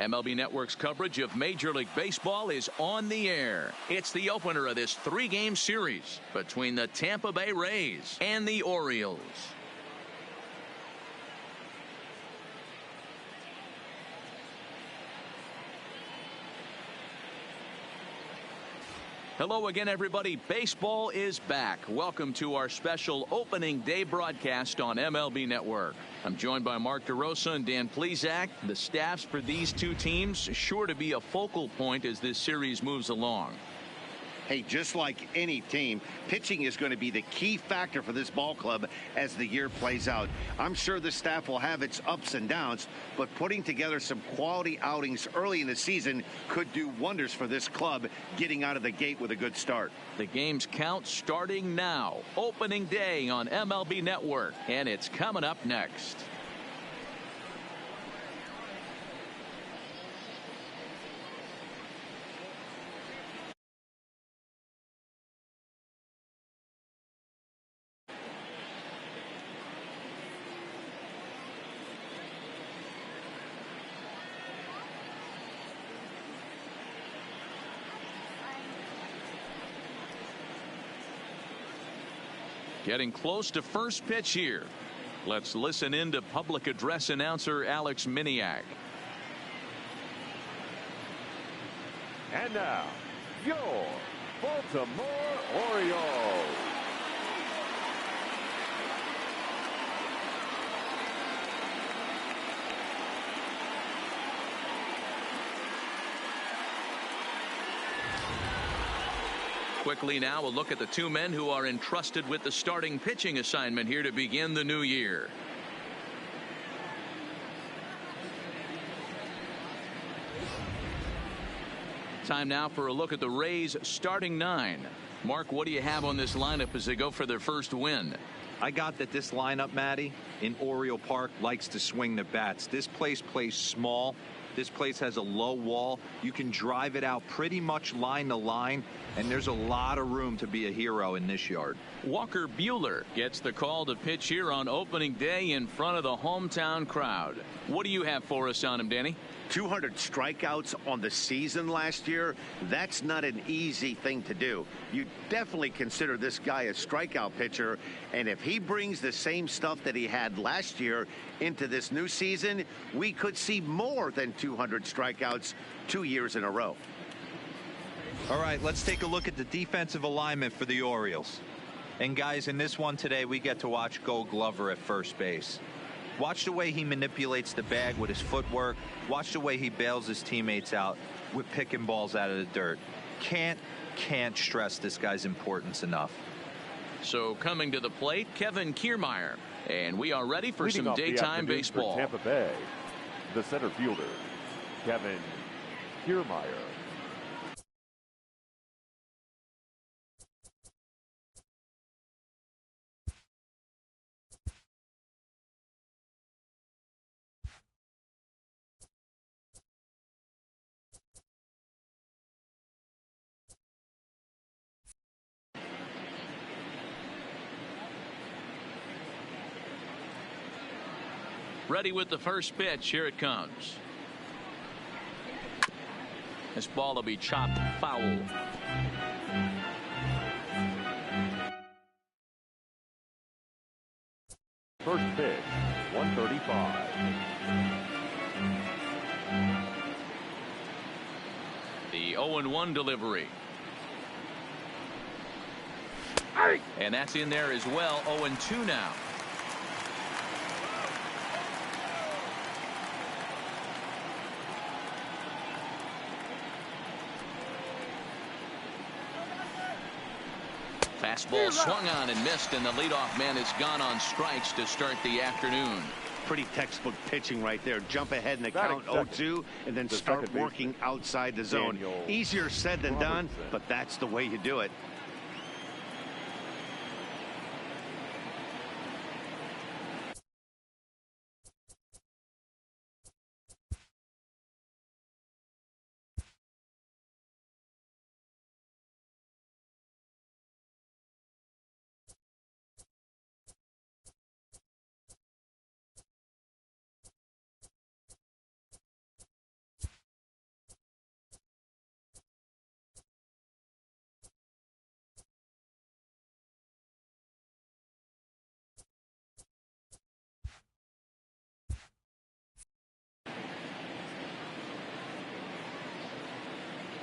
MLB Network's coverage of Major League Baseball is on the air. It's the opener of this three-game series between the Tampa Bay Rays and the Orioles. Hello again, everybody. Baseball is back. Welcome to our special opening day broadcast on MLB Network. I'm joined by Mark DeRosa and Dan Plesac. The staffs for these two teams sure to be a focal point as this series moves along. Hey, just like any team, pitching is going to be the key factor for this ball club as the year plays out. I'm sure the staff will have its ups and downs, but putting together some quality outings early in the season could do wonders for this club getting out of the gate with a good start. The games count starting now. Opening day on MLB Network, and it's coming up next. Getting close to first pitch here. Let's listen in to public address announcer Alex Miniak. And now, your Baltimore Orioles. Quickly now, a look at the two men who are entrusted with the starting pitching assignment here to begin the new year. Time now for a look at the Rays starting nine. Mark, what do you have on this lineup as they go for their first win? I got that this lineup, Matty, in Oriole Park likes to swing the bats. This place plays small. This place has a low wall. You can drive it out pretty much line to line, and there's a lot of room to be a hero in this yard. Walker Buehler gets the call to pitch here on opening day in front of the hometown crowd. What do you have for us on him, Danny? 200 strikeouts on the season last year. That's not an easy thing to do. You definitely consider this guy a strikeout pitcher, and if he brings the same stuff that he had last year into this new season, we could see more than 200 strikeouts 2 years in a row. All right, let's take a look at the defensive alignment for the Orioles. And guys, in this one today, we get to watch Gold Glover at first base. Watch the way he manipulates the bag with his footwork. Watch the way he bails his teammates out with picking balls out of the dirt. Can't stress this guy's importance enough. So coming to the plate, Kevin Kiermaier. And we are ready for some daytime baseball. For Tampa Bay, the center fielder, Kevin Kiermaier. Ready with the first pitch. Here it comes. This ball will be chopped foul. First pitch, 135. The 0-1 delivery. And that's in there as well. 0-2 now. Fastball swung on and missed, and the leadoff man has gone on strikes to start the afternoon. Pretty textbook pitching right there. Jump ahead in the count 0-2 and then start working outside the zone. Easier said than done, but that's the way you do it.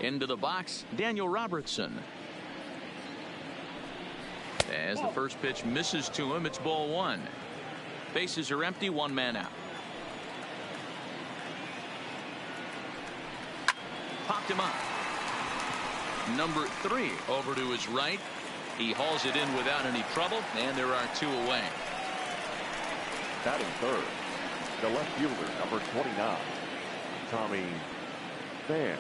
Into the box, Daniel Robertson. As the first pitch misses to him, it's ball one. Bases are empty, one man out. Popped him up. Number 3 over to his right. He hauls it in without any trouble, and there are 2 away. Batting third, the left fielder, number 29, Tommy Pham.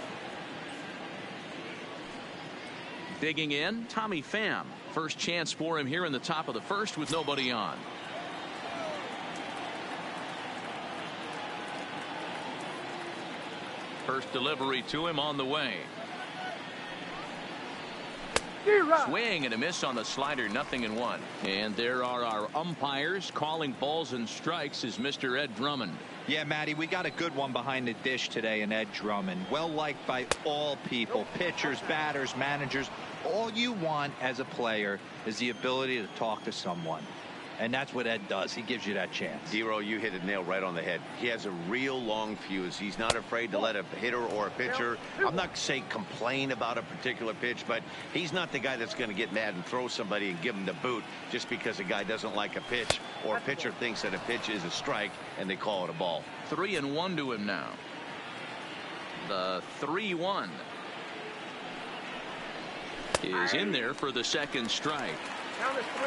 Digging in, Tommy Pham. First chance for him here in the top of the first with nobody on. First delivery to him on the way. Swing and a miss on the slider, 0-1. And there are our umpires calling balls and strikes is Mr. Ed Drummond. Yeah, Matty, we got a good one behind the dish today in Ed Drummond. Well liked by all people, pitchers, batters, managers. All you want as a player is the ability to talk to someone. And that's what Ed does. He gives you that chance. Dero, you hit a nail right on the head. He has a real long fuse. He's not afraid to let a hitter or a pitcher, I'm not saying complain about a particular pitch, but he's not the guy that's going to get mad and throw somebody and give him the boot just because a guy doesn't like a pitch or a pitcher thinks that a pitch is a strike and they call it a ball. 3-1 to him now. The 3-1 is in there for the second strike.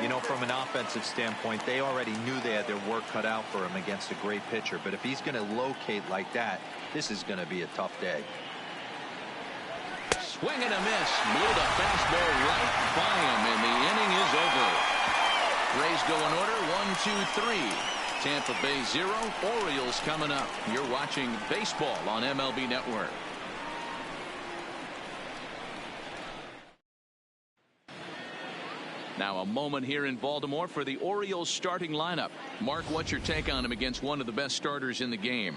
You know, from an offensive standpoint, they already knew they had their work cut out for him against a great pitcher. But if he's going to locate like that, this is going to be a tough day. Swing and a miss. Blew the fastball right by him, and the inning is over. Rays go in order, 1, 2, 3. Tampa Bay 0, Orioles coming up. You're watching baseball on MLB Network. Now a moment here in Baltimore for the Orioles starting lineup. Mark, what's your take on him against one of the best starters in the game?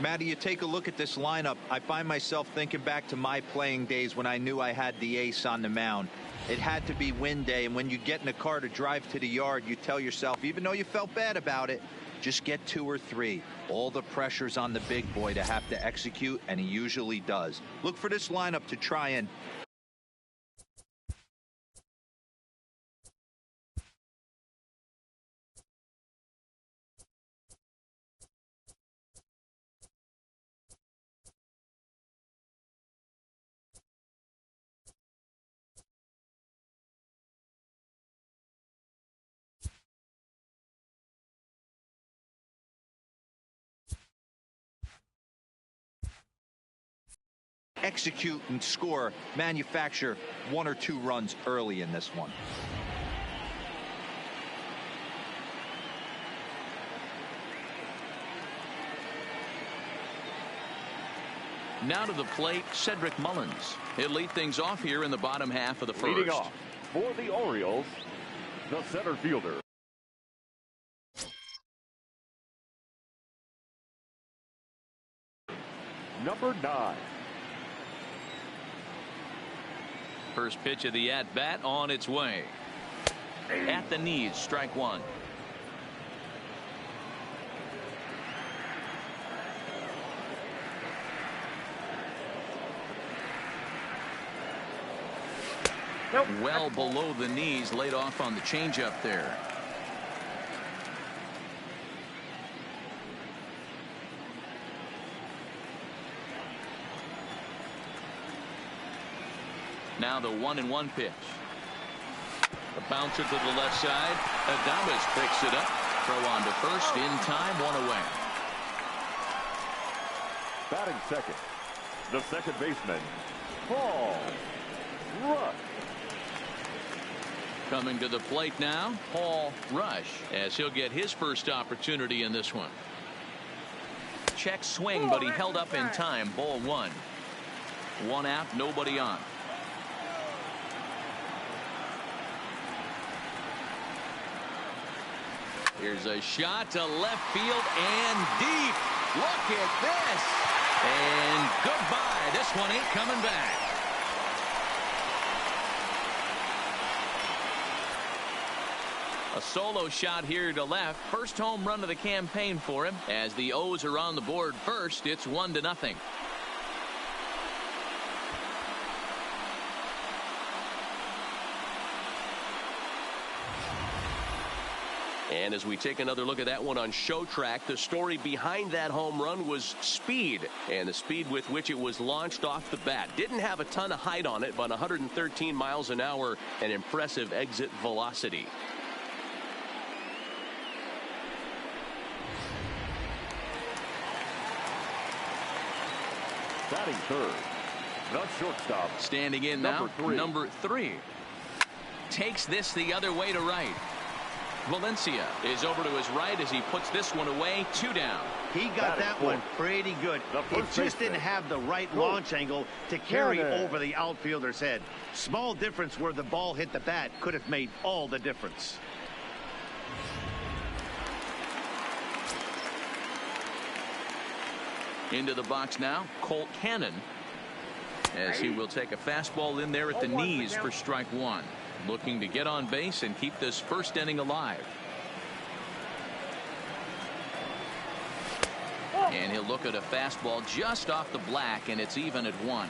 Matty, you take a look at this lineup. I find myself thinking back to my playing days when I knew I had the ace on the mound. It had to be win day, and when you get in a car to drive to the yard, you tell yourself, even though you felt bad about it, just get 2 or 3. All the pressure's on the big boy to have to execute, and he usually does. Look for this lineup to try and execute and score, manufacture 1 or 2 runs early in this one. Now to the plate, Cedric Mullins. He'll lead things off here in the bottom half of the first. Leading off for the Orioles, the center fielder, number 9. First pitch of the at-bat on its way. At the knees, strike 1. Well below the knees, laid off on the changeup there. Now the 1-1 pitch. The bouncer to the left side. Adames picks it up. Throw on to first in time, 1 away. Batting second, the second baseman, Paul Rush. Coming to the plate now, Paul Rush, as he'll get his first opportunity in this one. Check swing, but he held up in time. Ball 1. 1 out, nobody on. Here's a shot to left field and deep. Look at this. And goodbye. This one ain't coming back. A solo shot here to left. First home run of the campaign for him. As the O's are on the board first, it's 1-0. And as we take another look at that one on Show Track, the story behind that home run was speed, and the speed with which it was launched off the bat. Didn't have a ton of height on it, but 113 miles an hour, an impressive exit velocity. Batting third, the shortstop. Standing in now, number 3. Takes this the other way to right. Valencia is over to his right as he puts this one away. 2 down. He got that one pretty good. It just didn't have the right launch angle to carry over the outfielder's head. Small difference where the ball hit the bat could have made all the difference. Into the box now, Colt Cannon, as he will take a fastball in there at the knees for strike 1. Looking to get on base and keep this first inning alive. And he'll look at a fastball just off the black, and it's even at 1.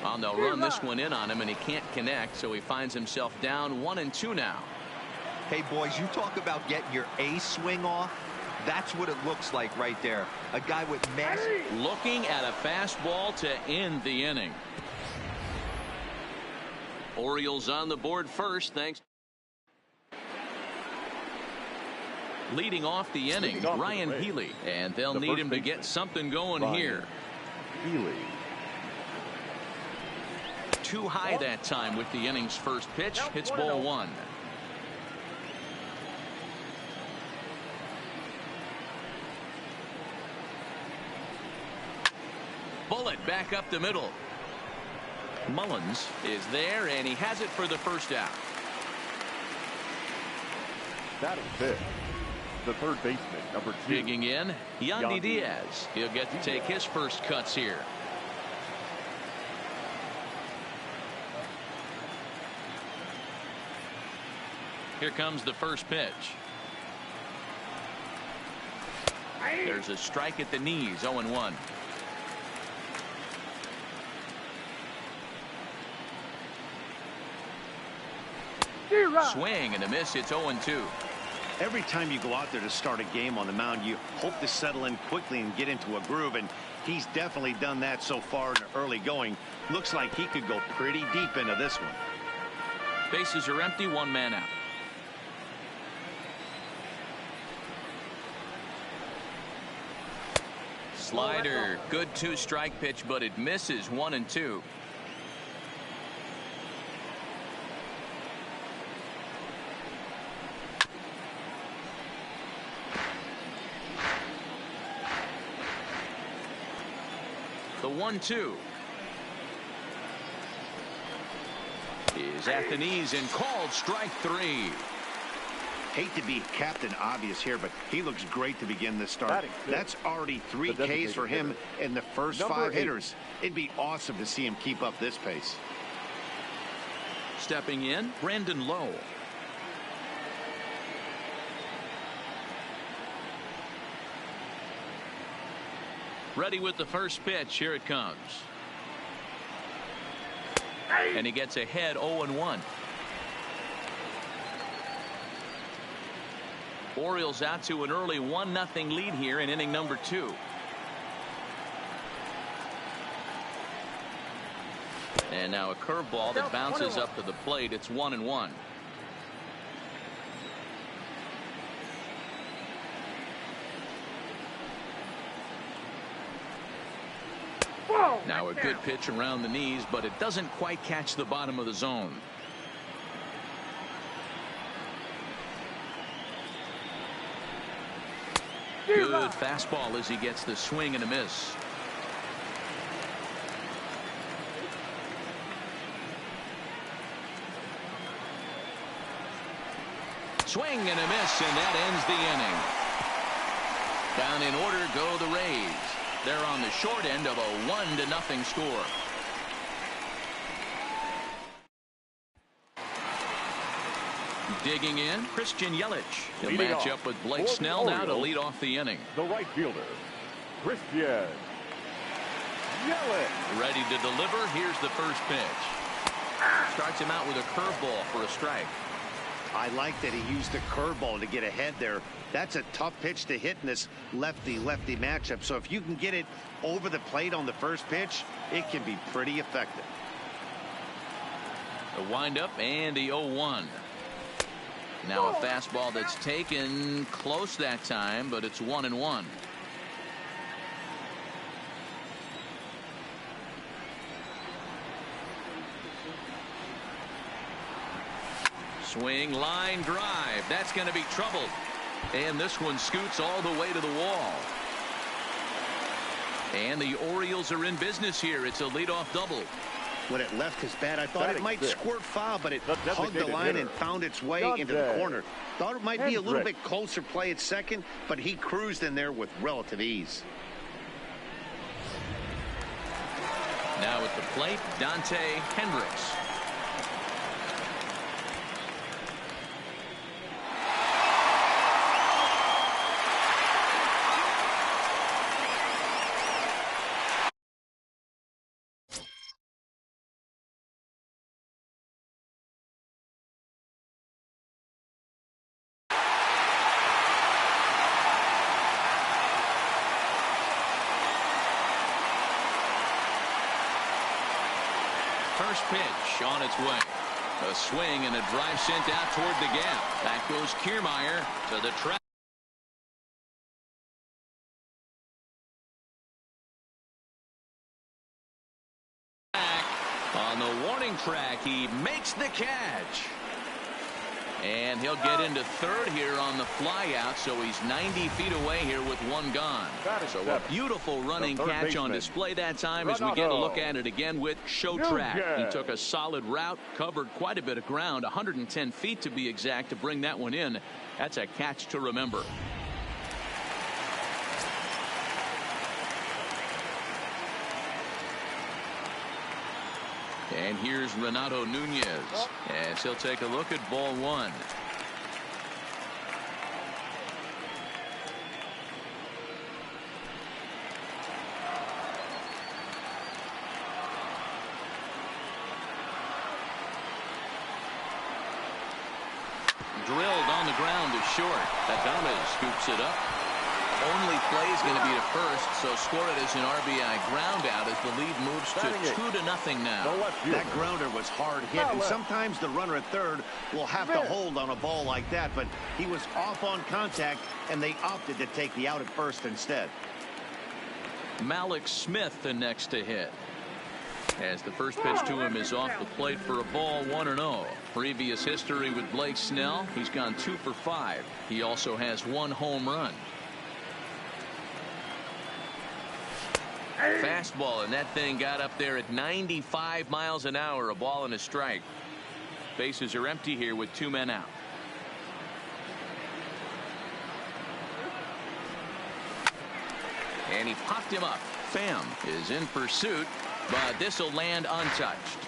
Well, they'll run this one in on him, and he can't connect, so he finds himself down 1-2 now. Hey, boys, you talk about getting your A swing off. That's what it looks like right there. A guy with massive. Looking at a fastball to end the inning. Orioles on the board first, thanks. Leading off the inning, Ryan Healy. And they'll need him to get something going here. Healy. Too high that time with the inning's first pitch. It's ball 1. Bullet back up the middle. Mullins is there, and he has it for the first out. Batting fifth, the third baseman, number 2. Digging in, Yandy Diaz. He'll get to take his first cuts here. Here comes the first pitch. There's a strike at the knees, 0-1. Swing and a miss. It's 0-2. Every time you go out there to start a game on the mound, you hope to settle in quickly and get into a groove, and he's definitely done that so far in the early going. Looks like he could go pretty deep into this one. Bases are empty, 1 man out. Slider, good 2-strike pitch, but it misses. 1-2. The 1-2 is at the knees and called strike 3. Hate to be Captain Obvious here, but he looks great to begin this start. That's already 3 Ks for him in the first 5 hitters. It'd be awesome to see him keep up this pace. Stepping in, Brandon Lowe. Ready with the first pitch. Here it comes. And he gets ahead 0-1. Orioles out to an early 1-0 lead here in inning number 2. And now a curveball that bounces up to the plate. It's 1-1. Now a good pitch around the knees, but it doesn't quite catch the bottom of the zone. Good fastball as he gets the swing and a miss. Swing and a miss, and that ends the inning. Down in order go the Rays. They're on the short end of a 1-0 score. Digging in, Christian Yelich. He'll match up with Blake Snell now to lead off the inning. The right fielder, Christian Yelich. Ready to deliver. Here's the first pitch. Starts him out with a curveball for a strike. I like that he used the curveball to get ahead there. That's a tough pitch to hit in this lefty-lefty matchup. So if you can get it over the plate on the first pitch, it can be pretty effective. A windup and the 0-1. Now a fastball that's taken close that time, but it's 1-1. Swing, line drive. That's going to be trouble. And this one scoots all the way to the wall. And the Orioles are in business here. It's a leadoff double. When it left his bat, I thought it might squirt foul, but it hugged the line and found its way into the corner. Thought it might be a little bit closer play at second, but he cruised in there with relative ease. Now at the plate, Dante Hendricks. First pitch on its way. A swing and a drive sent out toward the gap. Back goes Kiermaier to the track. On the warning track, he makes the catch. And he'll get into third here on the fly out, so he's 90 feet away here with one gone. So a beautiful running catch on display that time as we get a look at it again with show track. He took a solid route, covered quite a bit of ground, 110 feet to be exact, to bring that one in. That's a catch to remember. And here's Renato Nunez as he'll take a look at ball one. Drilled on the ground to short. Adames scoops it up. Only play is going to be to first, so score it as an RBI ground out as the lead moves to 2-0 now. That grounder was hard hit, and sometimes the runner at third will have to hold on a ball like that, but he was off on contact, and they opted to take the out at first instead. Malik Smith the next to hit. As the first pitch to him is off the plate for a ball, 1-0. Previous history with Blake Snell, he's gone 2 for 5. He also has 1 home run. Fastball, and that thing got up there at 95 miles an hour. A ball and a strike. Bases are empty here with 2 men out. And he popped him up. Pham is in pursuit, but this will land untouched.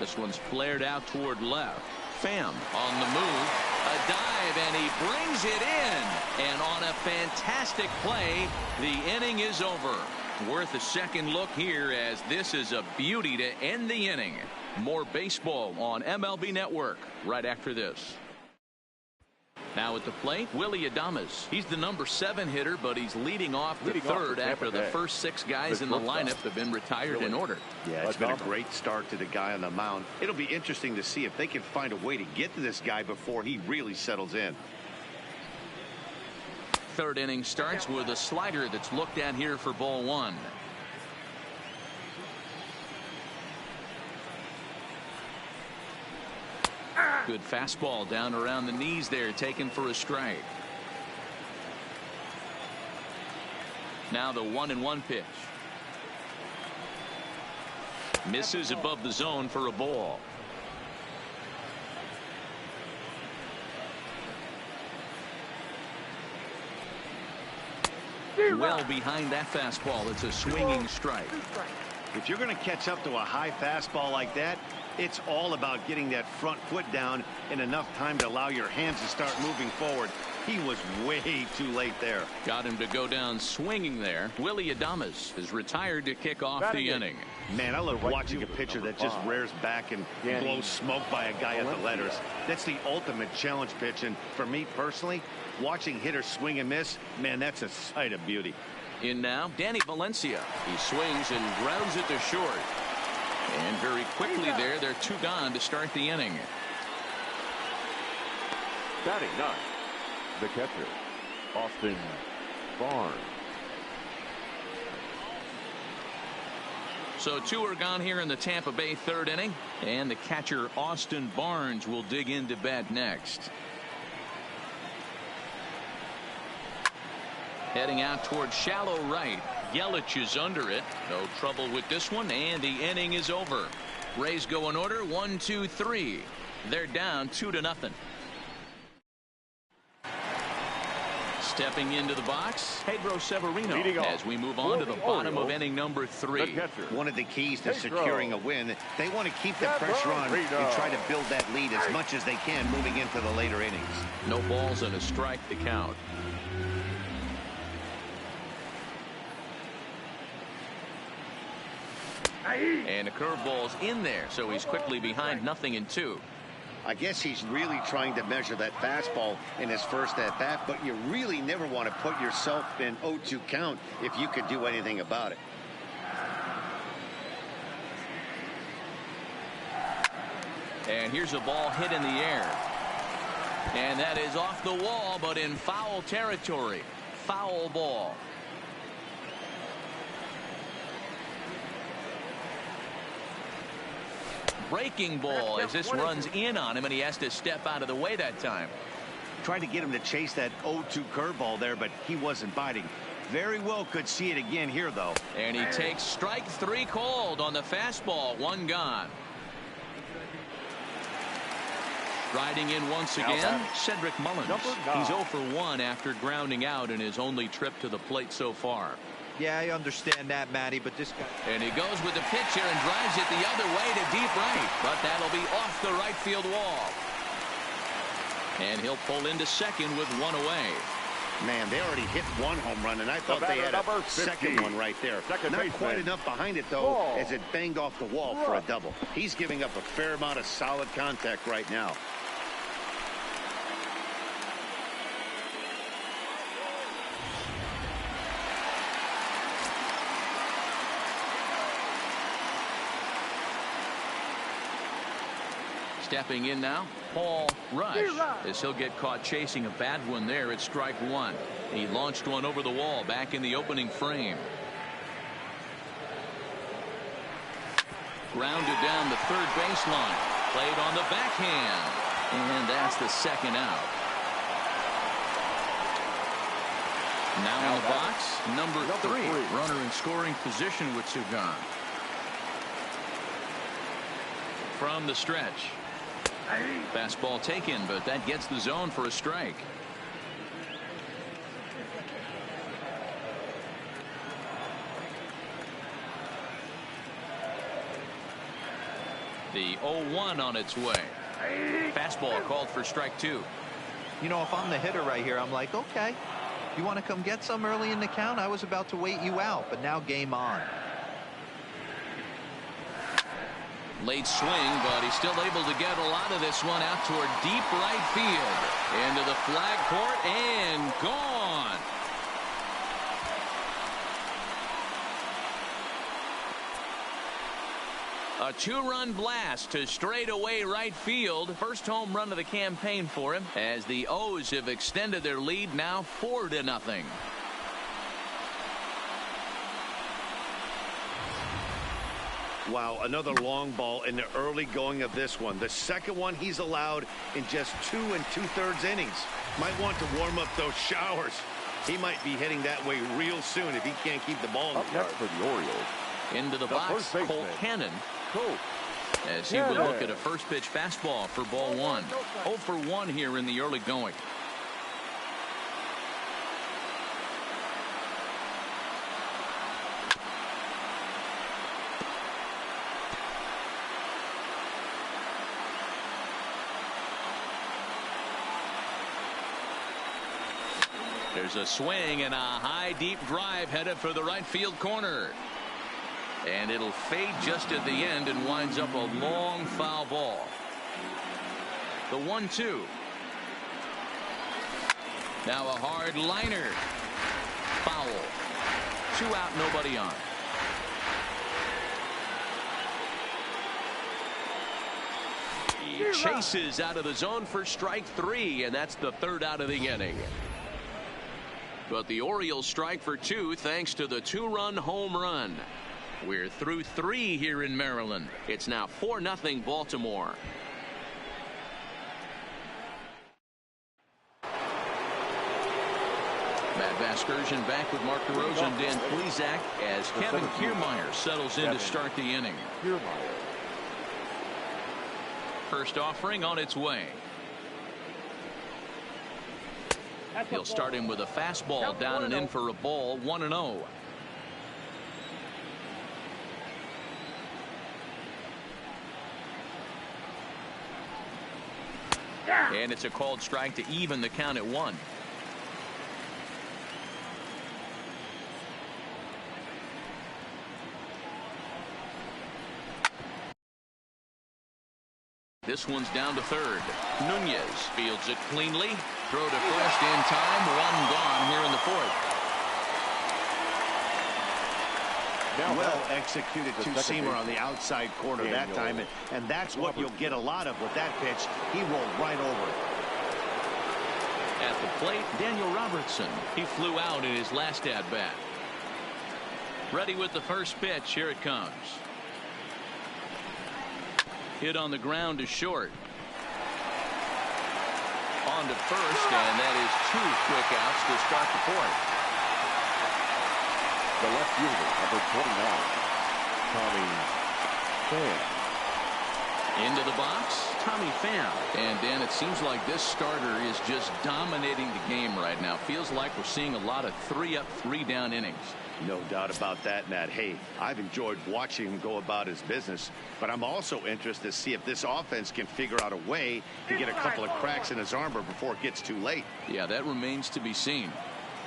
This one's flared out toward left. Pham on the move. A dive, and he brings it in. And on a fantastic play, the inning is over. Worth a second look here, as this is a beauty to end the inning. More baseball on MLB Network right after this. Now at the plate, Willie Adames. He's the number 7 hitter, but he's leading off the third after the first 6 guys in the lineup have been retired in order. Yeah, it's been a great start to the guy on the mound. It'll be interesting to see if they can find a way to get to this guy before he really settles in. Third inning starts with a slider that's looked at here for ball 1. Good fastball down around the knees there, taken for a strike. Now the 1-1 pitch. Misses above the zone for a ball. Well behind that fastball. It's a swinging strike. If you're going to catch up to a high fastball like that, it's all about getting that front foot down in enough time to allow your hands to start moving forward. He was way too late there. Got him to go down swinging there. Willie Adames is retired to kick off the inning. Man, I love watching a pitcher that just rears back and blows smoke by a guy at the letters. That's the ultimate challenge pitch. And for me personally, watching hitters swing and miss, man, that's a sight of beauty. In now, Danny Valencia. He swings and grounds it to short. And very quickly there, they're 2 gone to start the inning. Batting 9, the catcher, Austin Barnes. So 2 are gone here in the Tampa Bay 3rd inning. And the catcher, Austin Barnes, will dig into bat next. Heading out towards shallow right. Yelich is under it. No trouble with this one, and the inning is over. Rays go in order, 1, 2, 3. They're down 2-0. Stepping into the box, Pedro Severino, as we move on to the bottom of inning number 3. One of the keys to securing a win, they want to keep the pressure on and try to build that lead as much as they can moving into the later innings. No balls and a strike to count. And the curveball's in there, so he's quickly behind 0-2. I guess he's really trying to measure that fastball in his first at bat, but you really never want to put yourself in 0-2 count if you could do anything about it. And here's a ball hit in the air. And that is off the wall, but in foul territory. Foul ball. Breaking ball as this runs in on him, and he has to step out of the way that time. Tried to get him to chase that 0-2 curveball there, but he wasn't biting. Very well could see it again here, though. And he takes strike 3 called on the fastball. 1 gone. Riding in once again, Cedric Mullins. He's 0 for 1 after grounding out in his only trip to the plate so far. Yeah, I understand that, Matty, but this guy... And he goes with the pitch here and drives it the other way to deep right. But that'll be off the right field wall. And he'll pull into second with 1 away. Man, they already hit 1 home run, and I thought they had a second one right there. Not quite enough behind it, though, as it banged off the wall for a double. He's giving up a fair amount of solid contact right now. Stepping in now, Paul Rush, as he'll get caught chasing a bad one there at strike 1. He launched one over the wall back in the opening frame. Grounded down the third baseline. Played on the backhand. And that's the second out. Now in the box, number 3. Runner in scoring position with 2 gone. From the stretch. Fastball taken, but that gets the zone for a strike. The 0-1 on its way. Fastball called for strike 2. You know, if I'm the hitter right here, I'm like, okay, you want to come get some early in the count? I was about to wait you out, but now game on. Late swing, but he's still able to get a lot of this one out toward deep right field. Into the flag court and gone. A 2-run blast to straightaway right field. First home run of the campaign for him, as the O's have extended their lead now 4-0. Wow, another long ball in the early going of this one. The second one he's allowed in just 2 2/3 innings. Might want to warm up those showers. He might be heading that way real soon if he can't keep the ball in the yard. For the Orioles. Into the box, Colt Cannon. As he would look at a first pitch fastball for ball 1. 0 for 1 here in the early going. There's a swing and a high deep drive headed for the right field corner. And it'll fade just at the end and winds up a long foul ball. The 1-2. Now a hard liner. Foul. 2 out, nobody on. He chases out of the zone for strike 3, and that's the 3rd out of the inning. But the Orioles strike for 2 thanks to the 2-run home run. We're through 3 here in Maryland. It's now 4-0 Baltimore. Matt Vasgersian back with Mark DeRosa and Dan Plesac as Kevin Kiermaier settles in to start the inning. First offering on its way. He'll start him with a fastball down and in for a ball. 1-0. And it's a called strike to even the count at 1. This one's down to 3rd. Nunez fields it cleanly. Throw to first in time. 1 gone here in the 4th. Well executed two-seamer on the outside corner that time, and that's what you'll get a lot of with that pitch. He rolled right over. At the plate, Daniel Robertson. He flew out in his last at-bat. Ready with the first pitch. Here it comes. Hit on the ground to short. On to first, and that is 2 quick outs to start the 4th. The left fielder, number 29, Tommy Pham. Into the box, Tommy Pham. And Dan, it seems like this starter is just dominating the game right now. Feels like we're seeing a lot of 3-up, 3-down innings. No doubt about that, Matt. Hey, I've enjoyed watching him go about his business, but I'm also interested to see if this offense can figure out a way to get a couple of cracks in his armor before it gets too late. Yeah, that remains to be seen.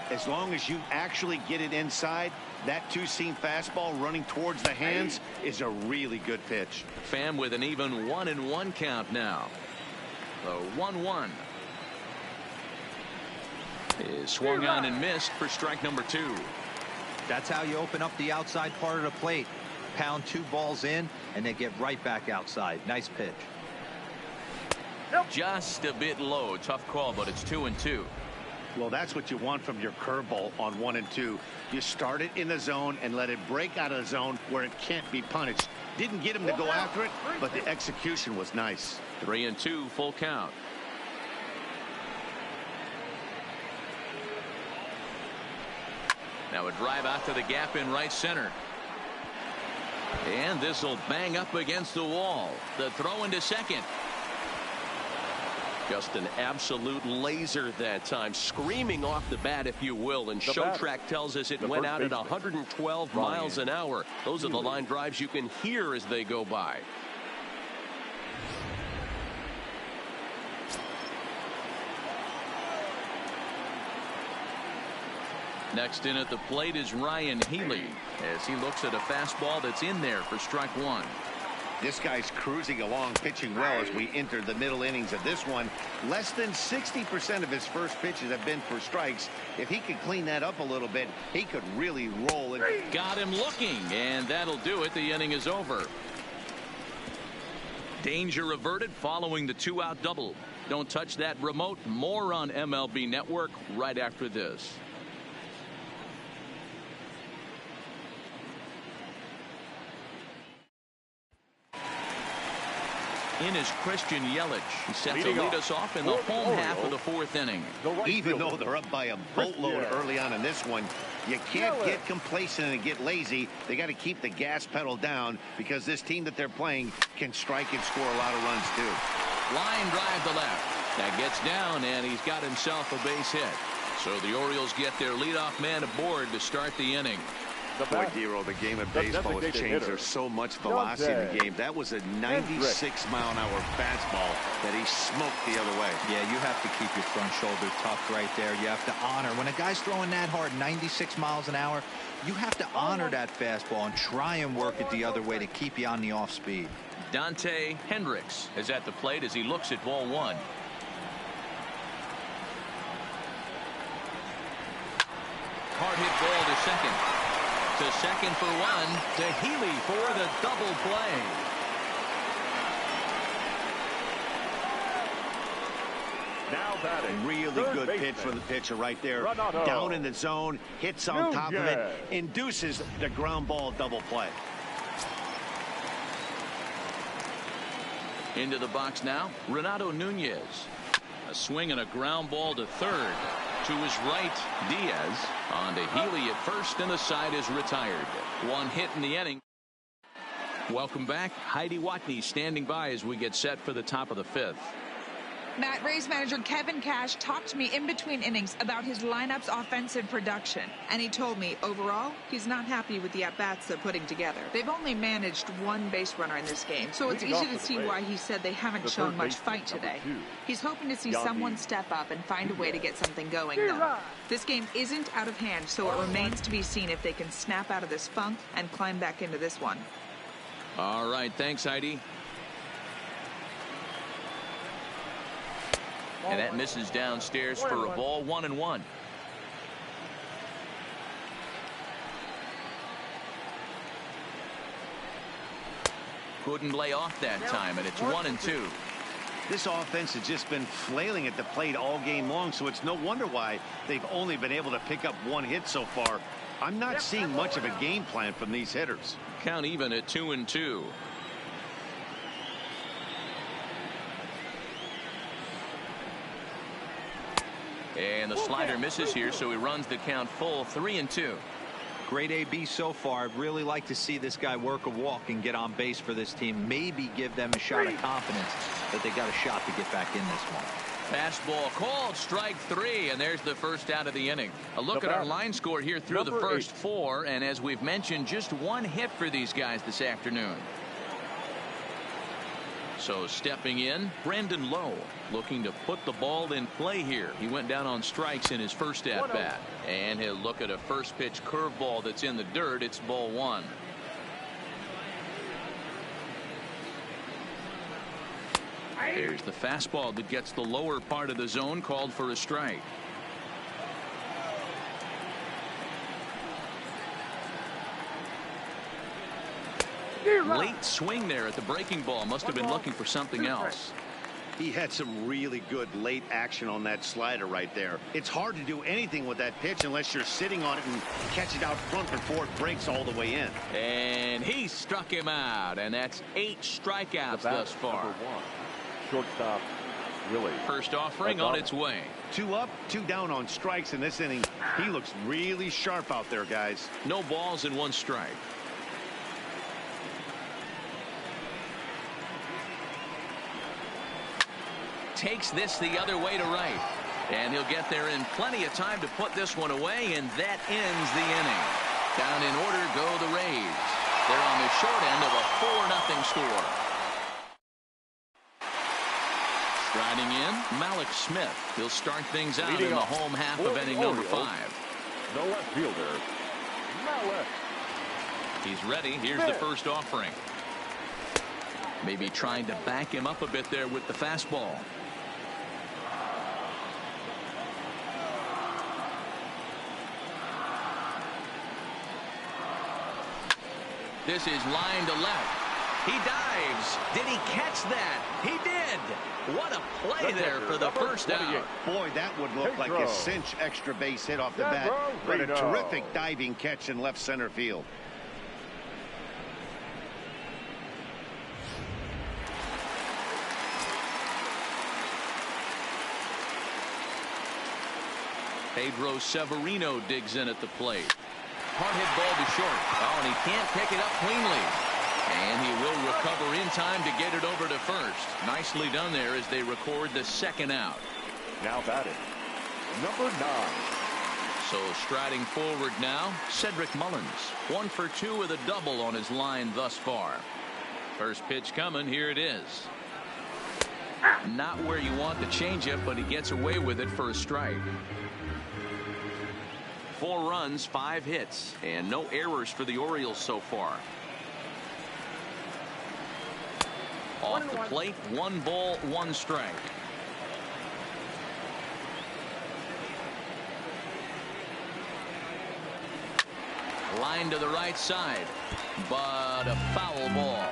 As long as you actually get it inside, that two-seam fastball running towards the hands is a really good pitch. Pham with an even 1-1 count now. The 1-1 is swung on and missed for strike number 2. That's how you open up the outside part of the plate. Pound 2 balls in and then get right back outside. Nice pitch. Just a bit low. Tough call, but it's 2-2. Well, that's what you want from your curveball on 1 and 2. You start it in the zone and let it break out of the zone where it can't be punished. Didn't get him to go after it, but the execution was nice. 3-2, full count. Now a drive out to the gap in right center. And this will bang up against the wall. The throw into second. Just an absolute laser that time, screaming off the bat, if you will. And Show Track tells us it went out at 112 miles an hour. Those are the line drives you can hear as they go by. Next in at the plate is Ryan Healy as he looks at a fastball that's in there for strike 1. This guy's cruising along, pitching well as we enter the middle innings of this one. Less than 60% of his first pitches have been for strikes. If he could clean that up a little bit, he could really roll it. Got him looking, and that'll do it. The inning is over. Danger averted following the 2-out double. Don't touch that remote. More on MLB Network right after this. In is Christian Yelich. He's set to lead us off in the home half of the 4th inning. Even though they're up by a boatload early on in this one, you can't get complacent and get lazy. They got to keep the gas pedal down because this team that they're playing can strike and score a lot of runs too. Line drive to left. That gets down, and he's got himself a base hit. So the Orioles get their leadoff man aboard to start the inning. Boy, Dero, the game of baseball has changed. There's so much velocity in the game. That was a 96-mile-an-hour fastball that he smoked the other way. Yeah, you have to keep your front shoulder tucked right there. You have to honor. When a guy's throwing that hard, 96 miles an hour, you have to honor that fastball and try and work it the other way to keep you on the off speed. Dante Hendricks is at the plate as he looks at ball one. Hard hit ball to second. To second for one. To Healy for the double play. Now batting. Really good pitch for the pitcher right there. Down in the zone, hits on top of it, induces the ground ball double play. Into the box now, Renato Nunez. A swing and a ground ball to third. To his right, Diaz. On to Healy at first, and the side is retired. One hit in the inning. Welcome back. Heidi Watney standing by as we get set for the top of the fifth. Matt, Rays manager Kevin Cash talked to me in between innings about his lineup's offensive production. And he told me, overall, he's not happy with the at-bats they're putting together. They've only managed one base runner in this game, so it's easy to see why he said they haven't shown much fight today. He's hoping to see someone step up and find a way to get something going, though. This game isn't out of hand, so it remains to be seen if they can snap out of this funk and climb back into this one. All right, thanks, Heidi. And that misses downstairs for a ball, 1-1. Couldn't lay off that time, and it's 1-2. This offense has just been flailing at the plate all game long, so it's no wonder why they've only been able to pick up one hit so far. I'm not seeing much of a game plan from these hitters. Count even at 2-2. And the slider misses here, so he runs the count full, 3-2. Great AB so far. I'd really like to see this guy work a walk and get on base for this team. Maybe give them a shot of confidence that they got a shot to get back in this one. Fastball called, strike three, and there's the first out of the inning. A look at our line score here through the first four, and as we've mentioned, just one hit for these guys this afternoon. So stepping in, Brandon Lowe looking to put the ball in play here. He went down on strikes in his first at bat, and he'll look at a first pitch curveball that's in the dirt. It's ball one. There's the fastball that gets the lower part of the zone, called for a strike. Late swing there at the breaking ball. Must have been looking for something else. He had some really good late action on that slider right there. It's hard to do anything with that pitch unless you're sitting on it and catch it out front before it breaks all the way in. And he struck him out, and that's 8 strikeouts thus far. Shortstop Willie. First offering on its way. 2 up, 2 down on strikes in this inning. He looks really sharp out there, guys. No balls and 1 strike. Takes this the other way to right, and he'll get there in plenty of time to put this one away, and that ends the inning. Down in order go the Rays. They're on the short end of a 4-0 score. Striding in, Malik Smith. He'll start things out in the home half of inning number 5. The left fielder, Malik. He's ready. Here's the first offering. Maybe trying to back him up a bit there with the fastball. This is line to left. He dives. Did he catch that? He did. What a play there for the first out. Boy, that would look like a cinch extra base hit off the bat, but a terrific diving catch in left center field. Pedro Severino digs in at the plate. Hard hit ball to short. Oh, and he can't pick it up cleanly. And he will recover in time to get it over to first. Nicely done there as they record the second out. Now batting, number 9. So striding forward now, Cedric Mullins. 1 for 2 with a double on his line thus far. First pitch coming. Here it is. Not where you want the changeup, but he gets away with it for a strike. 4 runs, 5 hits, and no errors for the Orioles so far. Off the plate, 1 ball, 1 strike. Line to the right side, but a foul ball.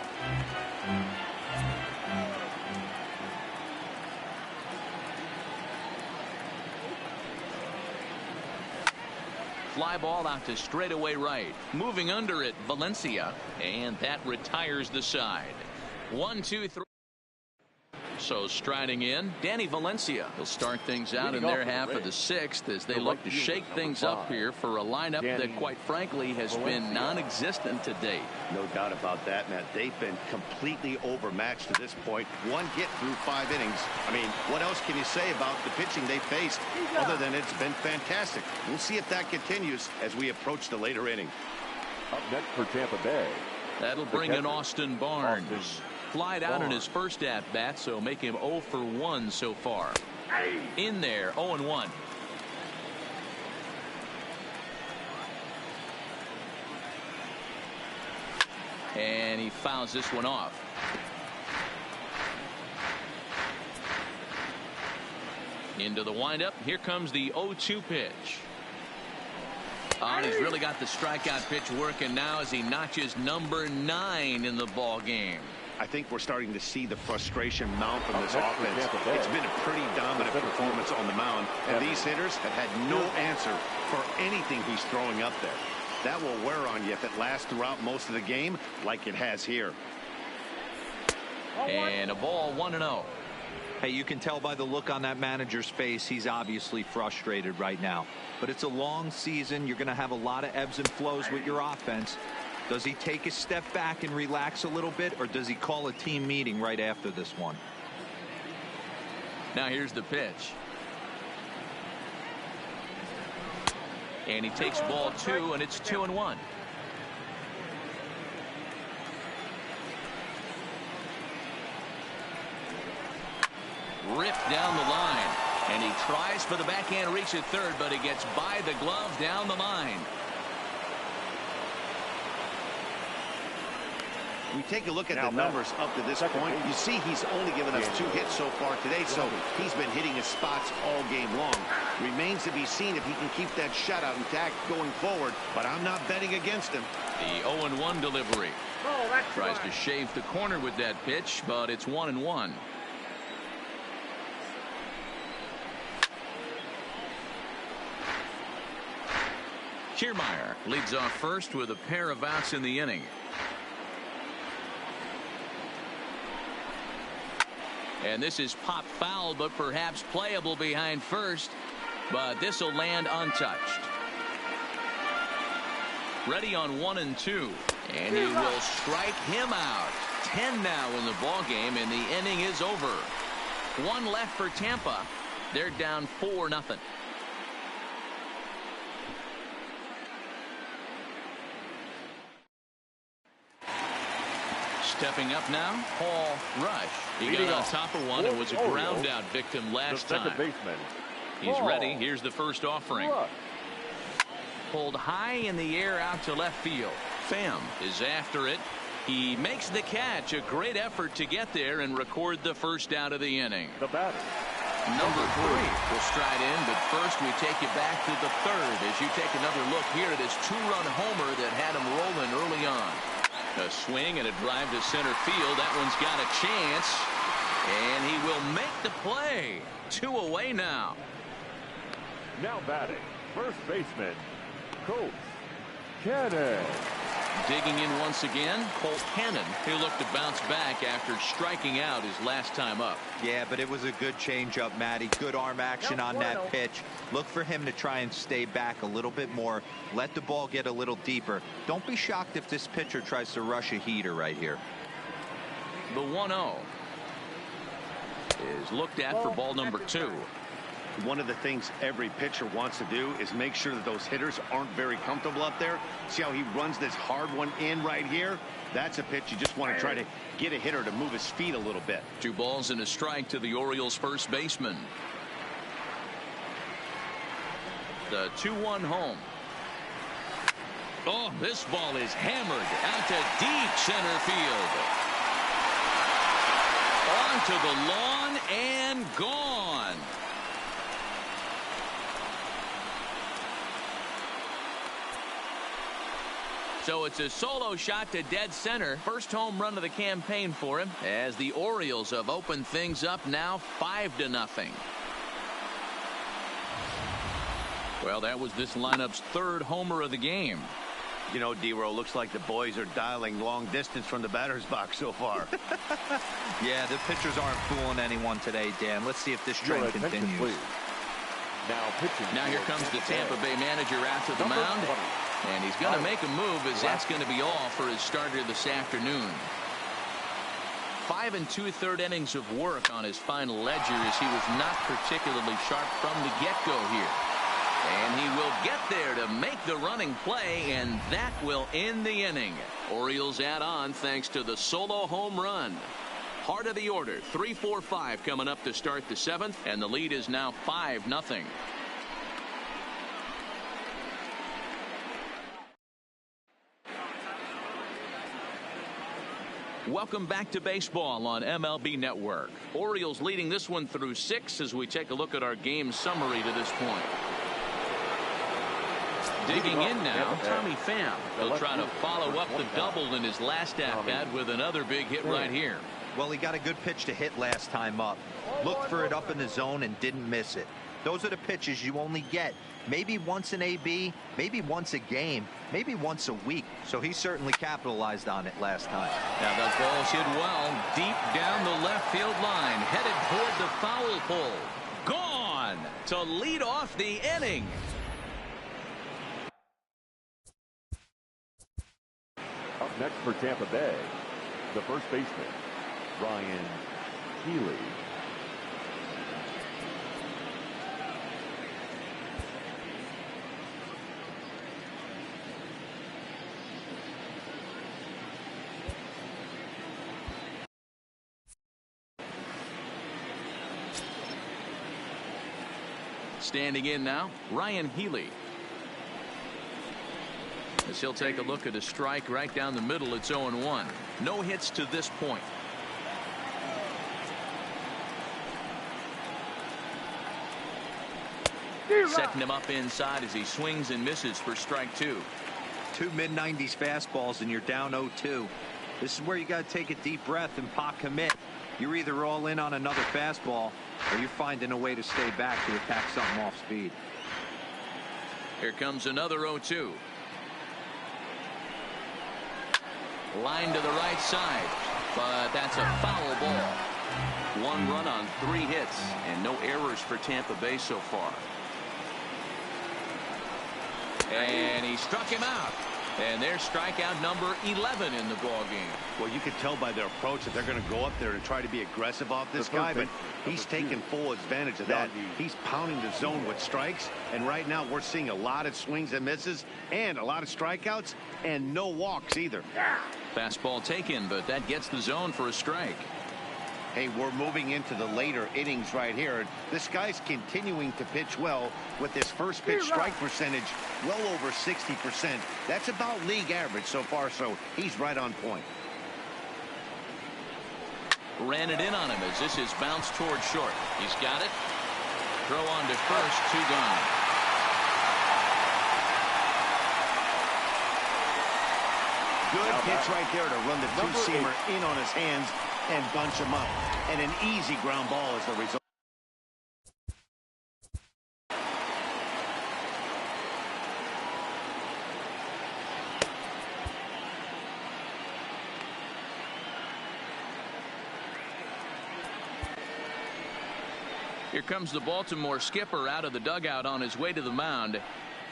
Fly ball out to straightaway right. Moving under it, Valencia, and that retires the side. 1, 2, 3. So striding in, Danny Valencia. He'll start things out in their half of the 6th as they look to shake things up here for a lineup that quite frankly has been non-existent to date. No doubt about that, Matt. They've been completely overmatched to this point. 1 hit through 5 innings. I mean, what else can you say about the pitching they faced other than it's been fantastic? We'll see if that continues as we approach the later inning. Up next for Tampa Bay. That'll bring in Austin Barnes. Flied out in his first at-bat, so make him 0 for 1 so far. In there, 0-1. And he fouls this one off. Into the windup. Here comes the 0-2 pitch. And he's really got the strikeout pitch working now as he notches number 9 in the ball game. I think we're starting to see the frustration mount from this offense. It's been a pretty dominant performance on the mound, and these hitters have had no answer for anything he's throwing up there. That will wear on you if it lasts throughout most of the game like it has here. And a ball, 1-0. Hey, you can tell by the look on that manager's face he's obviously frustrated right now. But it's a long season. You're going to have a lot of ebbs and flows with your offense. Does he take a step back and relax a little bit, or does he call a team meeting right after this one? Now here's the pitch. And he takes ball 2, and it's 2-1. Ripped down the line, and he tries for the backhand reach at third, but he gets by the glove down the line. We take a look at the numbers up to this point. You see he's only given us 2 hits so far today, so he's been hitting his spots all game long. Remains to be seen if he can keep that shutout intact going forward, but I'm not betting against him. The 0-1 delivery. Tries to shave the corner with that pitch, but it's 1-1. Kiermaier leads off first with a pair of outs in the inning. And this is pop foul, but perhaps playable behind first. But this will land untouched. Ready on 1 and 2. And he will strike him out. 10 now in the ball game, and the inning is over. 1 left for Tampa. They're down 4-0. Stepping up now, Paul Rush. He got on top of one and was a ground out victim last time. He's ready. Here's the first offering. Pulled high in the air out to left field. Pham is after it. He makes the catch. A great effort to get there and record the first out of the inning. The batter, Number 3 will stride in, but first we take you back to the 3rd as you take another look here at his 2-run homer that had him rolling early on. A swing and a drive to center field. That one's got a chance, and he will make the play. 2 away now. now batting, first baseman, Colt Cannon. Digging in once again, Colt Cannon, who looked to bounce back after striking out his last time up. Yeah, but it was a good changeup, Matty. Good arm action on that pitch. Look for him to try and stay back a little bit more. Let the ball get a little deeper. Don't be shocked if this pitcher tries to rush a heater right here. The 1-0 is looked at for ball number 2. One of the things every pitcher wants to do is make sure that those hitters aren't very comfortable up there. See how he runs this hard one in right here? That's a pitch you just want to try to get a hitter to move his feet a little bit. 2 balls and a strike to the Orioles first baseman. The 2-1 home. Oh, this ball is hammered out to deep center field. Onto the lawn and gone. So it's a solo shot to dead center. First home run of the campaign for him, as the Orioles have opened things up now 5-0. Well, that was this lineup's 3rd homer of the game. You know, D-Row, looks like the boys are dialing long distance from the batter's box so far. Yeah, the pitchers aren't fooling anyone today, Dan. Let's see if this trend continues. Please. Now here comes the Tampa Bay manager out to the mound. And he's going to make a move, as that's going to be all for his starter this afternoon. 5 2/3 innings of work on his final ledger, as he was not particularly sharp from the get-go here. And he will get there to make the running play, and that will end the inning. Orioles add on thanks to the solo home run. Heart of the order, 3-4-5 coming up to start the 7th, and the lead is now 5-0. Welcome back to baseball on MLB Network. Orioles leading this one through 6 as we take a look at our game summary to this point. Digging in now, Tommy Pham. He'll try to follow up the double in his last at-bat with another big hit right here. Well, he got a good pitch to hit last time up. Looked for it up in the zone and didn't miss it. Those are the pitches you only get maybe once an AB, maybe once a game, maybe once a week. So he certainly capitalized on it last time. Now the ball's hit well deep down the left field line, headed toward the foul pole. Gone to lead off the inning. Up next for Tampa Bay, the first baseman, Ryan Healy. Standing in now, Ryan Healy. As he'll take a look at a strike right down the middle, it's 0-1. No hits to this point. Setting him up inside as he swings and misses for strike 2. 2 mid-90s fastballs and you're down 0-2. This is where you got to take a deep breath and pot commit. You're either all in on another fastball or you're finding a way to stay back to attack something off speed. Here comes another 0-2. Line to the right side, but that's a foul ball. 1 run on 3 hits and no errors for Tampa Bay so far. And he struck him out. And there's strikeout number 11 in the ball game. Well, you can tell by their approach that they're going to go up there and try to be aggressive off this guy, but he's taking full advantage of that. He's pounding the zone with strikes, and right now we're seeing a lot of swings and misses and a lot of strikeouts and no walks either. Fastball taken, but that gets the zone for a strike. Hey, we're moving into the later innings right here. This guy's continuing to pitch well with his first pitch strike percentage well over 60%. That's about league average so far, so he's right on point. Ran it in on him as this is bounced towards short. He's got it. Throw on to first, 2 gone. Good pitch right there to run the two-seamer in on his hands and bunch him up. And an easy ground ball is the result. Here comes the Baltimore skipper out of the dugout on his way to the mound.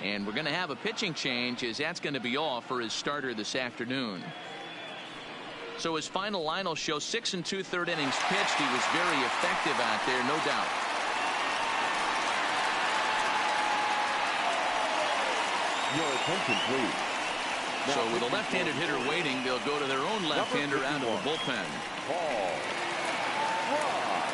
And we're going to have a pitching change, as that's going to be all for his starter this afternoon. So his final line will show 6 2/3 innings pitched. He was very effective out there, no doubt. Your attention, please. So with a left-handed hitter waiting, they'll go to their own left-hander out of the bullpen. Paul. Rod.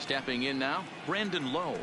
Stepping in now, Brandon Lowe.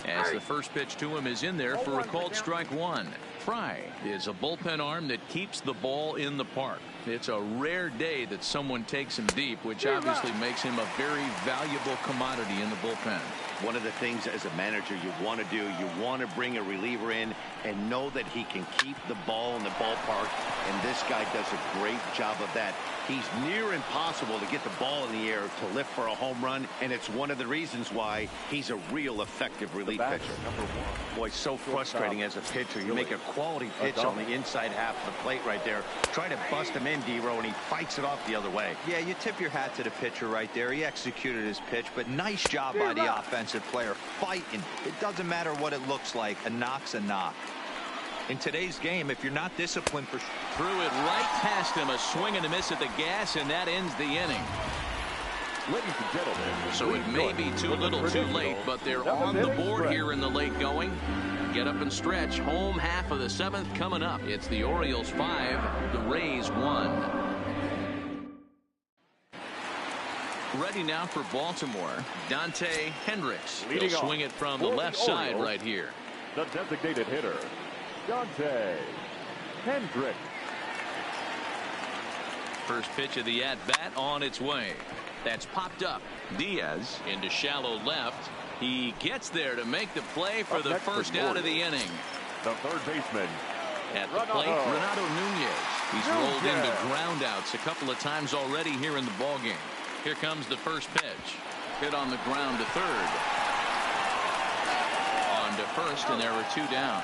As the first pitch to him is in there for a called strike one. Fry is a bullpen arm that keeps the ball in the park. It's a rare day that someone takes him deep, which obviously makes him a very valuable commodity in the bullpen. One of the things as a manager you want to do, you want to bring a reliever in and know that he can keep the ball in the ballpark, and this guy does a great job of that. He's near impossible to get the ball in the air to lift for a home run, and it's one of the reasons why he's a real effective relief pitcher. Boy, so frustrating as a pitcher. You make a quality pitch on the inside half of the plate right there. Try to bust him in, D-Row, and he fights it off the other way. Yeah, you tip your hat to the pitcher right there. He executed his pitch, but nice job by the offensive player fighting. It doesn't matter what it looks like. A knock's a knock. In today's game, if you're not disciplined for... Threw it right past him, a swing and a miss at the gas, and that ends the inning. Ladies and gentlemen, so it may be too little too late, but they're on the board here in the late going. Get up and stretch. Home half of the seventh coming up. It's the Orioles 5, the Rays 1. Ready now for Baltimore, Dante Hendricks. He'll swing it from the left side right here. The designated hitter, Dante Hendricks. First pitch of the at-bat on its way. That's popped up. Diaz into shallow left. He gets there to make the play for the first out of the inning. The third baseman. At the plate, Renato Nunez. He's rolled into groundouts a couple of times already here in the ballgame. Here comes the first pitch. Hit on the ground to third. On to first, and there were two down.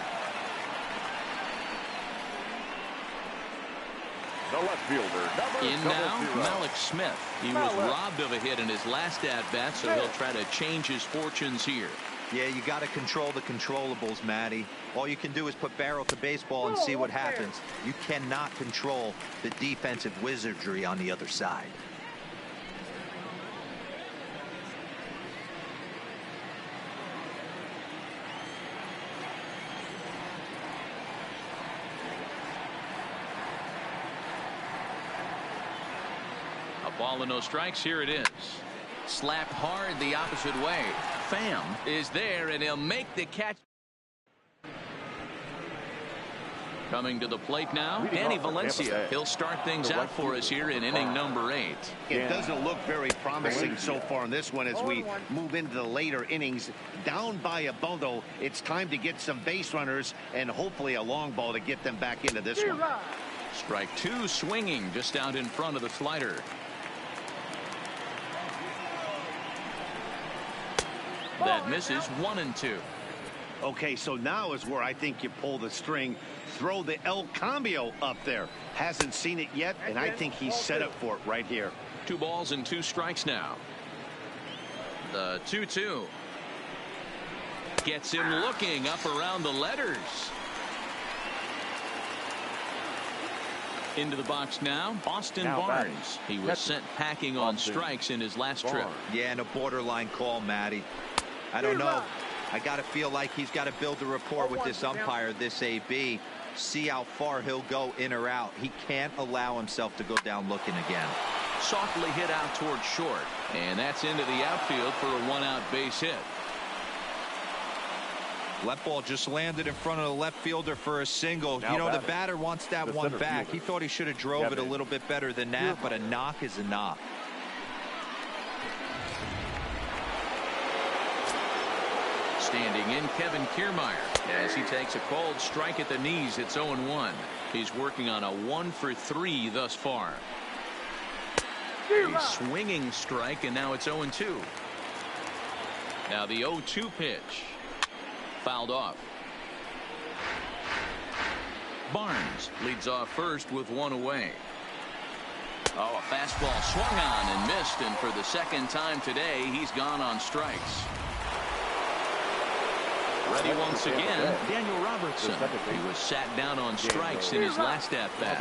The left fielder, in now, Malik Smith. He was robbed of a hit in his last at-bat, so he'll try to change his fortunes here. Yeah, you got to control the controllables, Matty. All you can do is put barrel to baseball and see what happens. You cannot control the defensive wizardry on the other side. Ball and no strikes. Here it is. Slapped hard the opposite way. Pham is there, and he'll make the catch. Coming to the plate now, Danny Valencia. He'll start things out for us here in inning number 8. It doesn't look very promising so far in this one as we move into the later innings. Down by a bundle, it's time to get some base runners and hopefully a long ball to get them back into this one. Strike 2 swinging just out in front of the slider. That misses 1-2. Okay, so now is where I think you pull the string. Throw the El Cambio up there. Hasn't seen it yet, and I think he's set up for it right here. 2 balls and 2 strikes now. The 2-2. Gets him looking up around the letters. Into the box now, Austin Barnes. He was sent packing on strikes in his last trip. Yeah, and a borderline call, Matty. I don't know. I got to feel like he's got to build a rapport with this umpire, this AB. See how far he'll go in or out. He can't allow himself to go down looking again. Softly hit out toward short. And that's into the outfield for a one-out base hit. Left ball just landed in front of the left fielder for a single. Now you know, the batter wants that one back. He thought he should have drove it a little bit better than that, but a knock is a knock. Standing in, Kevin Kiermaier, as he takes a cold strike at the knees. It's 0-1. He's working on a 1-for-3 thus far. A swinging strike, and now it's 0-2. Now the 0-2 pitch. Fouled off. Barnes leads off first with one away. Oh, a fastball swung on and missed, and for the second time today, he's gone on strikes. Ready once again, Daniel Robertson. He was sat down on strikes in his last at-bat.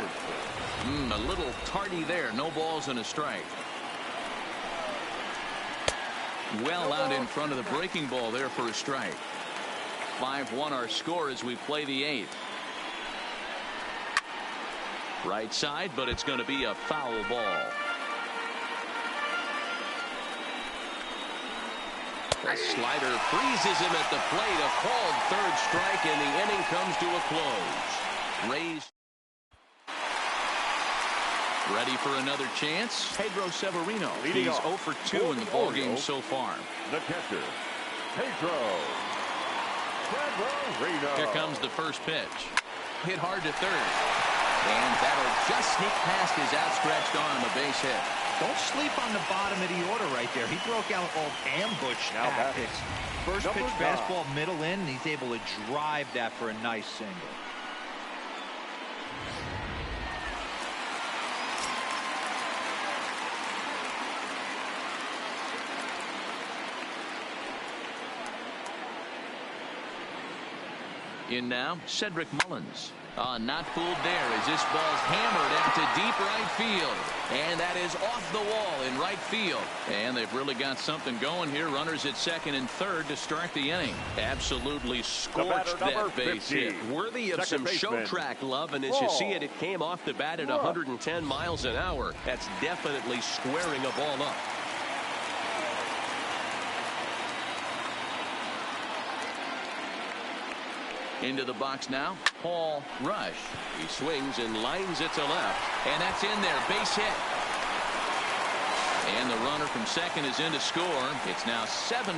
A little tardy there. No balls and a strike. Well out in front of the breaking ball there for a strike. 5-1 our score as we play the 8th. Right side, but it's going to be a foul ball. The slider freezes him at the plate. A called third strike, and the inning comes to a close. Rays ready for another chance. Pedro Severino. He's 0-for-2 in the ballgame so far. The catcher, Pedro. Here comes the first pitch. Hit hard to third. And that'll just sneak past his outstretched arm, a base hit. Don't sleep on the bottom of the order right there. He broke out all ambush tactics. First pitch fastball middle in, and he's able to drive that for a nice single. In now, Cedric Mullins. Not fooled there as this ball's hammered out to deep right field. And that is off the wall in right field. And they've really got something going here. Runners at second and third to start the inning. Absolutely scorched that base hit. Worthy of some show track love. And as you see it, it came off the bat at 110 miles an hour. That's definitely squaring a ball up. Into the box now, Paul Rush. He swings and lines it to left. And that's in there, base hit. And the runner from second is in to score. It's now 7-1.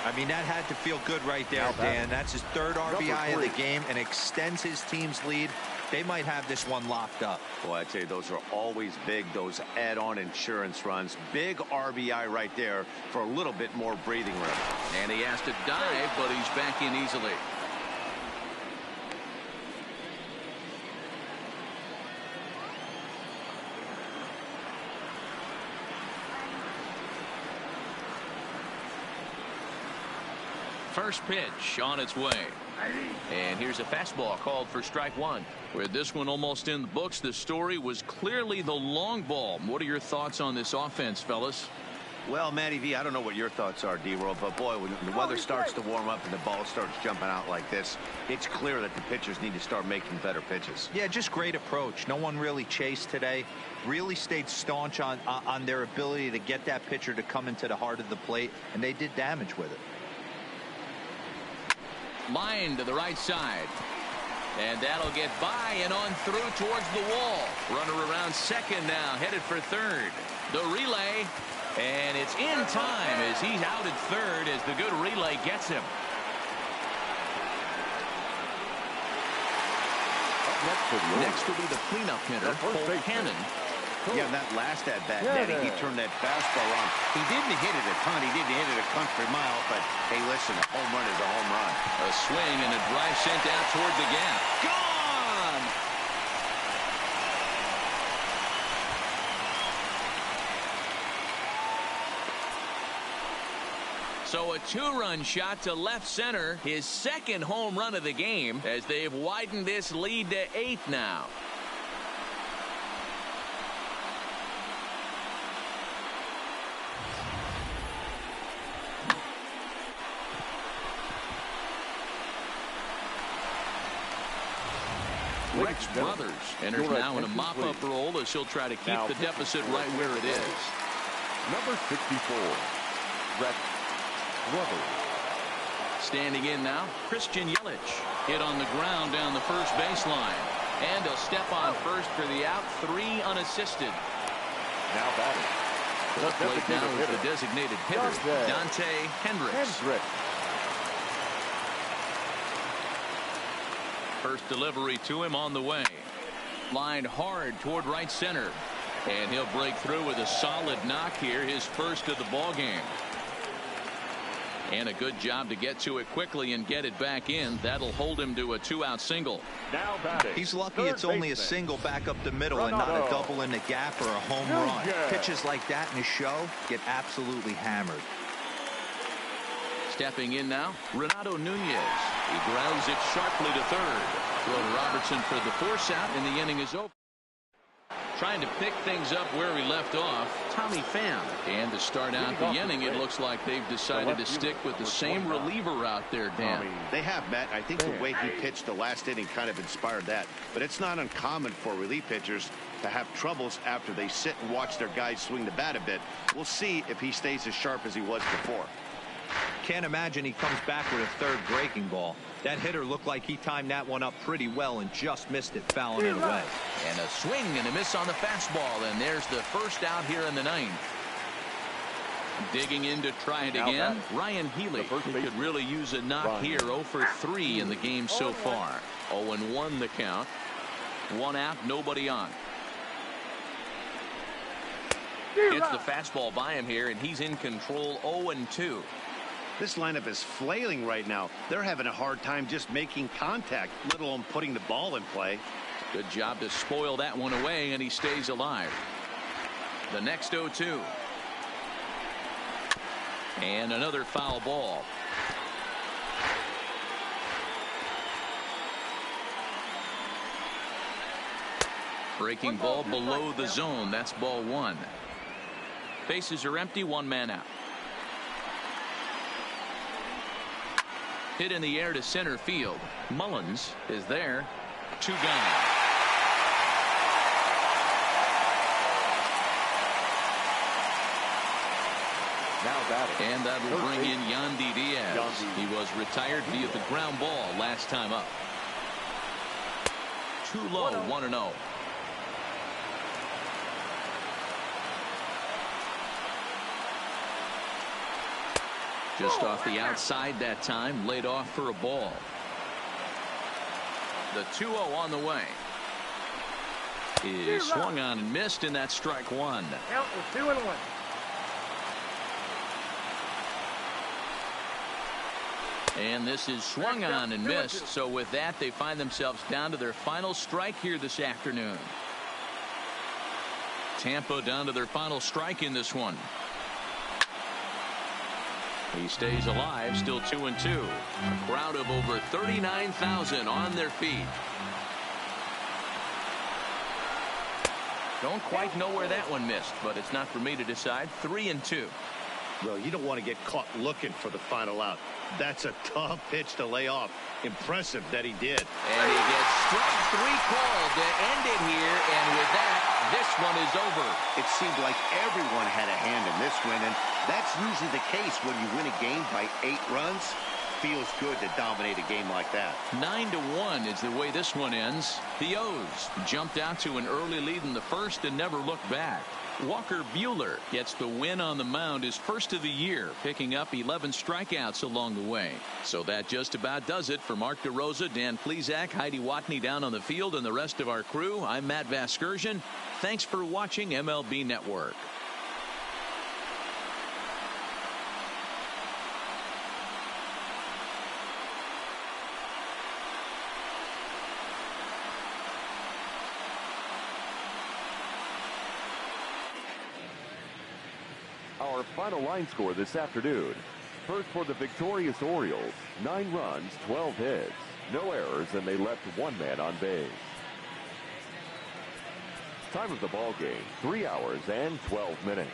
I mean, that had to feel good right there, Dan. That's his third RBI of the game and extends his team's lead. They might have this one locked up. Boy, I'd say those are always big, those add-on insurance runs. Big RBI right there for a little bit more breathing room. And he has to dive, but he's back in easily. First pitch on its way. And here's a fastball called for strike one. With this one almost in the books, the story was clearly the long ball. What are your thoughts on this offense, fellas? Well, Matty V, I don't know what your thoughts are, D-Roll, but boy, when the weather starts to warm up and the ball starts jumping out like this, it's clear that the pitchers need to start making better pitches. Yeah, just great approach. No one really chased today. Really stayed staunch on their ability to get that pitcher to come into the heart of the plate, and they did damage with it. Line to the right side. And that'll get by and on through towards the wall. Runner around second now, headed for third. The relay, and it's in time as he's out at third as the good relay gets him. Next will be the cleanup hitter, Cole Cannon. Yeah, that last at-bat, Daddy, he turned that fastball on. He didn't hit it a ton. He didn't hit it a country mile, but, hey, listen, a home run is a home run. A swing and a drive sent out toward the gap. Gone! So a two-run shot to left center, his second home run of the game, as they've widened this lead to 8 now. Rex Brothers enters now in a mop-up role as he'll try to keep the deficit right where it is. Number 64, Rex Brothers. Standing in now, Christian Yelich. Hit on the ground down the first baseline. And a step on first for the out. 3 unassisted. Now batting. The plate now is the designated hitter, Dante Hendricks. First delivery to him on the way. Lined hard toward right center. And he'll break through with a solid knock here, his first of the ball game. And a good job to get to it quickly and get it back in. That'll hold him to a 2-out single. Now batting. He's lucky it's only a single back up the middle and not a double in the gap or a home run. Pitches like that in a show get absolutely hammered. Stepping in now, Renato Nunez. He grounds it sharply to third. Throw to Robertson for the force out, and the inning is over. Trying to pick things up where he left off, Tommy Pham. And to start out the inning, it looks like they've decided to stick with the same reliever out there, Dan. They have, Matt. I think the way he pitched the last inning kind of inspired that. But it's not uncommon for relief pitchers to have troubles after they sit and watch their guys swing the bat a bit. We'll see if he stays as sharp as he was before. Can't imagine he comes back with a third breaking ball. That hitter looked like he timed that one up pretty well and just missed it, fouling it away. And a swing and a miss on the fastball, and there's the first out here in the 9th. Digging in to try it again, Ryan Healy, who could really use a knock here. 0 for 3 in the game so far. 0-1 the count. 1 out, nobody on. Hits the fastball by him here, and he's in control. 0-2. This lineup is flailing right now. They're having a hard time just making contact, let alone putting the ball in play. Good job to spoil that one away, and he stays alive. The next 0-2. And another foul ball. Breaking ball below the zone. That's ball 1. Bases are empty, 1 man out. Hit in the air to center field. Mullins is there. 2 gone. Now batting. And that will bring in Yandy Diaz. He was retired via the ground ball last time up. Too low, 1-0. Just off the outside that time, laid off for a ball. The 2-0 on the way. Is swung on and missed, and that's strike 1. Count was 2-1. And this is swung on and missed. So with that, they find themselves down to their final strike here this afternoon. Tampa down to their final strike in this one. He stays alive, still 2-2. A crowd of over 39,000 on their feet. Don't quite know where that one missed, but it's not for me to decide. 3-2. Well, you don't want to get caught looking for the final out. That's a tough pitch to lay off. Impressive that he did. And he gets strike 3 called to end it here, and with that, this one is over. It seemed like everyone had a hand in this win, and that's usually the case when you win a game by 8 runs. Feels good to dominate a game like that. 9-1 is the way this one ends. The O's jumped out to an early lead in the first and never looked back. Walker Buehler gets the win on the mound, his first of the year, picking up 11 strikeouts along the way. So that just about does it for Mark DeRosa, Dan Plesac, Heidi Watney down on the field, and the rest of our crew. I'm Matt Vasgersian. Thanks for watching MLB Network. Our final line score this afternoon. First for the victorious Orioles, 9 runs, 12 hits, no errors, and they left 1 man on base. Time of the ball game, 3 hours and 12 minutes.